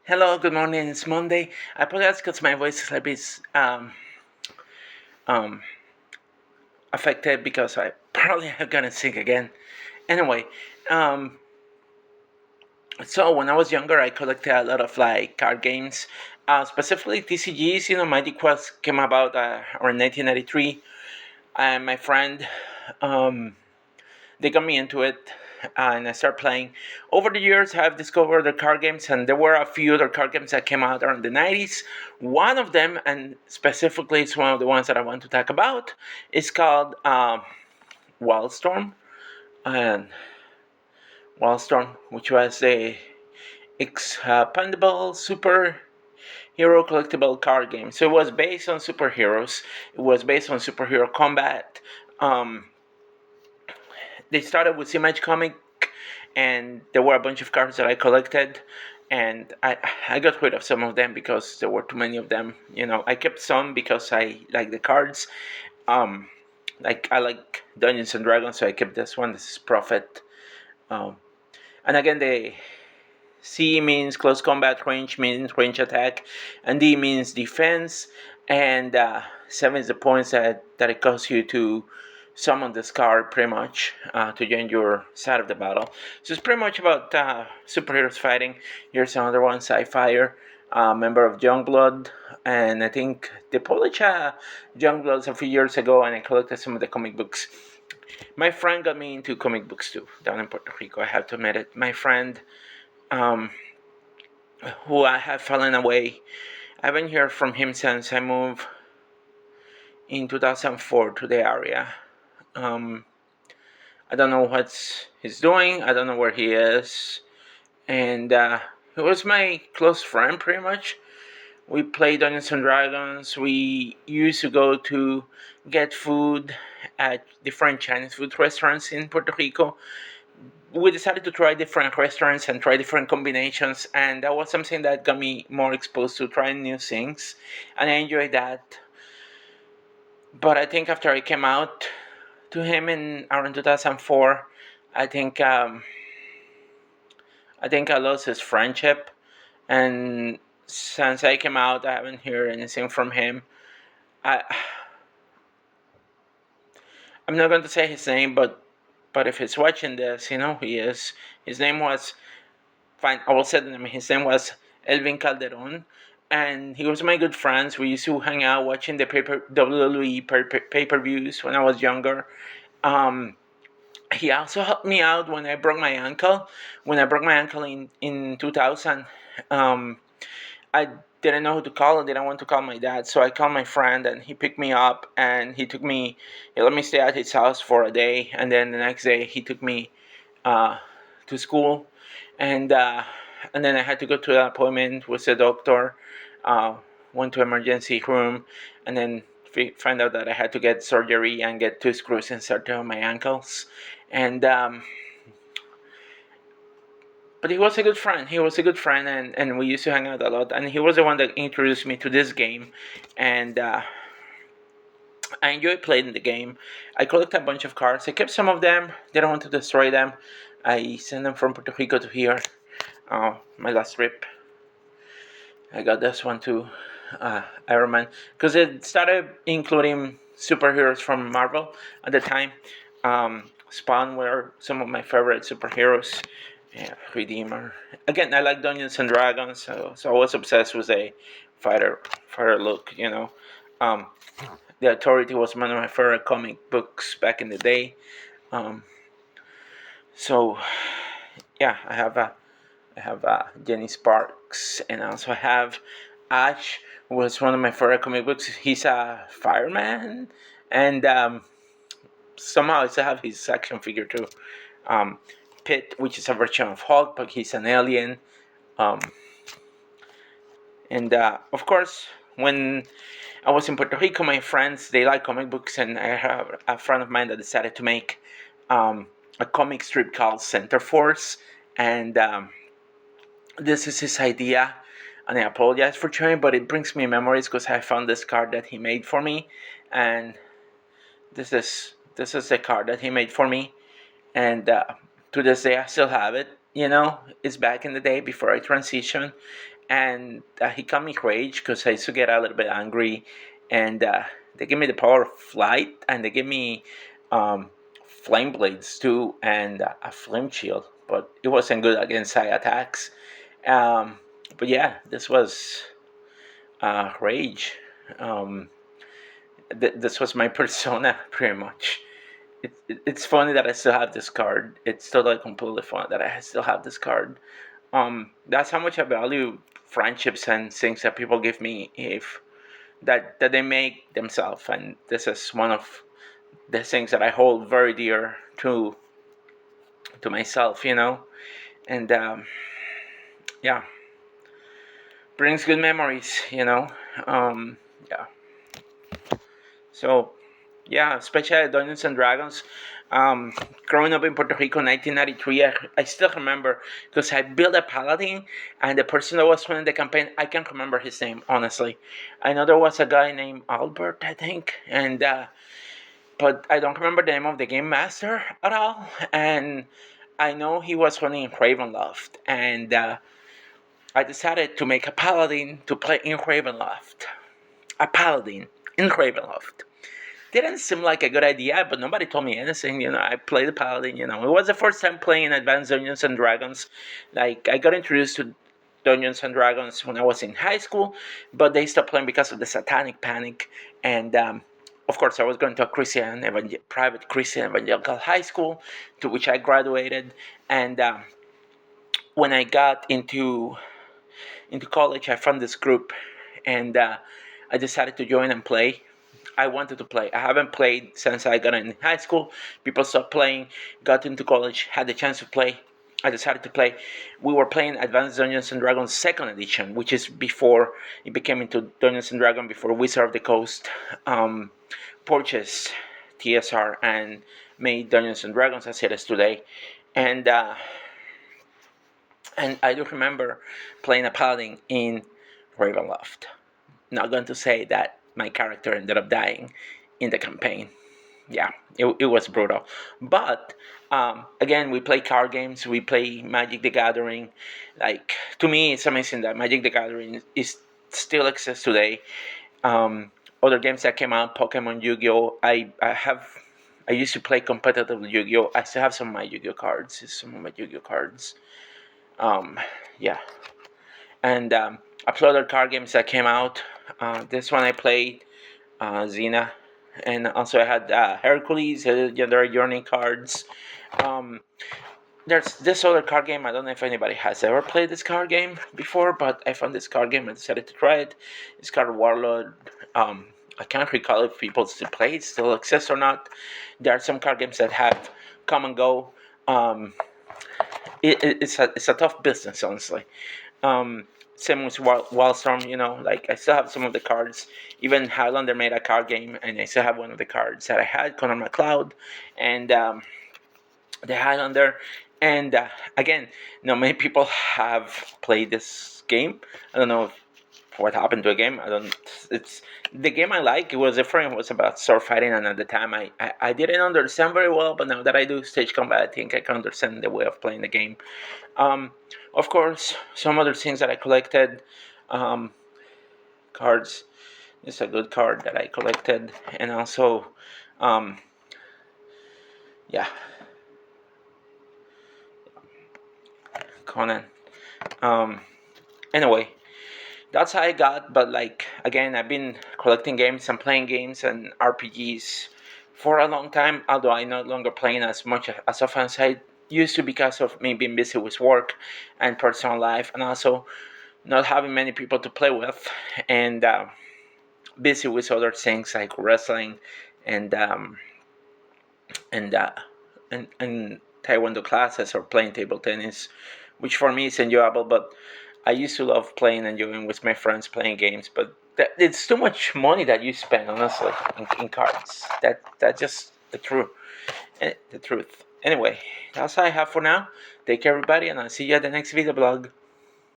Hello, good morning. It's Monday. I apologize because my voice is a bit um, affected because I probably am gonna sing again. Anyway, um, so when I was younger, I collected a lot of like card games, specifically TCGs. Magic Quest came about around 1993, and my friend um, they got me into it, and I started playing. Over the years, I've discovered the card games, and there were a few other card games that came out around the 90s. One of them, and specifically it's one of the ones that I want to talk about, is called Wildstorm. And Wildstorm, which was a expandable superhero collectible card game. So it was based on superheroes. It was based on superhero combat. Um, they started with Image Comic, and there were a bunch of cards that I collected, and I got rid of some of them because there were too many of them. I kept some because I like the cards. Um, like I like Dungeons and Dragons, so I kept this one. This is Prophet. Um, and again, the C means close combat, range means range attack, and D means defense, and 7 is the points that it costs you to summon this card pretty much to join your side of the battle. So it's pretty much about superheroes fighting. Here's another one, Sci-Fire, member of Youngblood, and I think they published Youngbloods a few years ago, and I collected some of the comic books. My friend got me into comic books too, down in Puerto Rico, I have to admit it. My friend, um, who I have fallen away, I haven't heard from him since I moved in 2004 to the area. Um, I don't know what he's doing. I don't know where he is. And he was my close friend, pretty much. We played Dungeons and Dragons. We used to go to get food at different Chinese food restaurants in Puerto Rico. We decided to try different restaurants and try different combinations, and that was something that got me more exposed to trying new things, and I enjoyed that. But I think after I came out to him in around 2004, I think um, I think I lost his friendship, and since I came out, I haven't heard anything from him. I I'm not going to say his name, but if he's watching this, he is. His name was fine. I will say the name. His name was Elvin Calderon, and he was my good friends. We used to hang out watching the WWE pay-per-views when I was younger. Um, he also helped me out when I broke my ankle. When I broke my ankle in 2000, um, I didn't know who to call. I didn't want to call my dad, so I called my friend, and he picked me up, and he let me stay at his house for a day, and then the next day he took me uh, to school, and uh, and then I had to go to an appointment with the doctor. Uh, Went to emergency room, and then find out that I had to get surgery and get 2 screws inserted on my ankles, and but he was a good friend. He was a good friend, and we used to hang out a lot. And he was the one that introduced me to this game, and I enjoyed playing the game. I collected a bunch of cards. I kept some of them. Didn't want to destroy them. I sent them from Puerto Rico to here. My last trip, I got this one too, Iron Man, because it started including superheroes from Marvel at the time. Spawn were some of my favorite superheroes. Yeah, Redeemer. Again, I like Dungeons and Dragons, so I was obsessed with a fighter look. Um, the Authority was one of my favorite comic books back in the day. Um, so yeah, I have Jenny Sparks, and I also have Ash, who was one of my favorite comic books. He's a fireman, and somehow I still have his action figure too. Um, Pitt, which is a version of Hulk, but he's an alien. Um, and of course, when I was in Puerto Rico, my friends they like comic books, and I have a friend of mine that decided to make um, a comic strip called Center Force, and this is his idea. And I apologize for trying, but it brings me memories because I found this card that he made for me, and this is the card that he made for me, and to this day I still have it. it's back in the day before I transitioned, and he got me rage because I used to get a little bit angry, and they give me the power of flight, and they give me um, flame blades too, and a flame shield, but it wasn't good against high attacks. Um, but yeah, this was rage. Um, this was my persona pretty much. It's funny that I still have this card. It's still like completely funny that I still have this card. That's how much I value friendships and things that people give me if that they make themselves, and this is one of the things that I hold very dear to myself, and yeah, brings good memories. Um, yeah, so yeah, especially Dungeons and Dragons. Um, Growing up in Puerto Rico in 1993, I still remember because I built a paladin, and the person that was running the campaign, I can't remember his name, honestly. I know there was a guy named Albert, I think, and but I don't remember the name of the game master at all. And I know he was running Ravenloft, and I decided to make a paladin to play in Ravenloft. A paladin in Ravenloft didn't seem like a good idea, but nobody told me anything. I played the paladin. It was the first time playing Advanced Dungeons and Dragons. Like, I got introduced to Dungeons and Dragons when I was in high school, but they stopped playing because of the Satanic Panic. And of course, I was going to a private Christian evangelical high school, to which I graduated. And when I got into college, I found this group, and I decided to join and play. I wanted to play. I haven't played since I got in high school. People stopped playing, got into college, had the chance to play. I decided to play. We were playing Advanced Dungeons and Dragons Second Edition, which is before it became into Dungeons and Dragons, before Wizard of the Coast purchased TSR and made Dungeons and Dragons as it is today. And and I do remember playing a paladin in Ravenloft. Not going to say that my character ended up dying in the campaign. Yeah, it was brutal. But again, we play card games. We play Magic the Gathering. Like, to me, it's amazing that Magic the Gathering is still exists today. Other games that came out, Pokemon, Yu-Gi-Oh. I used to play competitive Yu-Gi-Oh. I still have some of my Yu-Gi-Oh cards. Some of my Yu-Gi-Oh cards. Um, yeah, and a few other card games that came out. This one I played, Xena, and also I had Hercules, there are Journey cards. Um, there's this other card game. I don't know if anybody has ever played this card game before, but I found this card game and decided to try it. It's called Warlord. I can't recall if people still play it, still exists or not. There are some card games that have come and go. Um, it's a tough business, honestly. Same with Wildstorm, like I still have some of the cards. Even Highlander made a card game, and I still have one of the cards that I had, Connor McLeod, and the Highlander. And again, many people have played this game. I don't know what happened to a game. I don't. It's the game I like. It was different. It was about sword fighting, and at the time, I didn't understand very well. But now that I do stage combat, I think I can understand the way of playing the game. Um, of course, some other things that I collected, um, cards. It's a good card that I collected, and also, um, yeah, Conan. Um, anyway, that's how I got. But like again, I've been collecting games and playing games and RPGs for a long time. Although I'm no longer playing as much as often as I used to because of me being busy with work and personal life, and also not having many people to play with, and busy with other things like wrestling and and uh, and taekwondo classes or playing table tennis, which for me is enjoyable. But I used to love playing and enjoying with my friends playing games. But it's too much money that you spend, honestly, in cards. That's just the truth. The truth. Anyway, that's all I have for now. Take care, everybody, and I'll see you at the next video blog.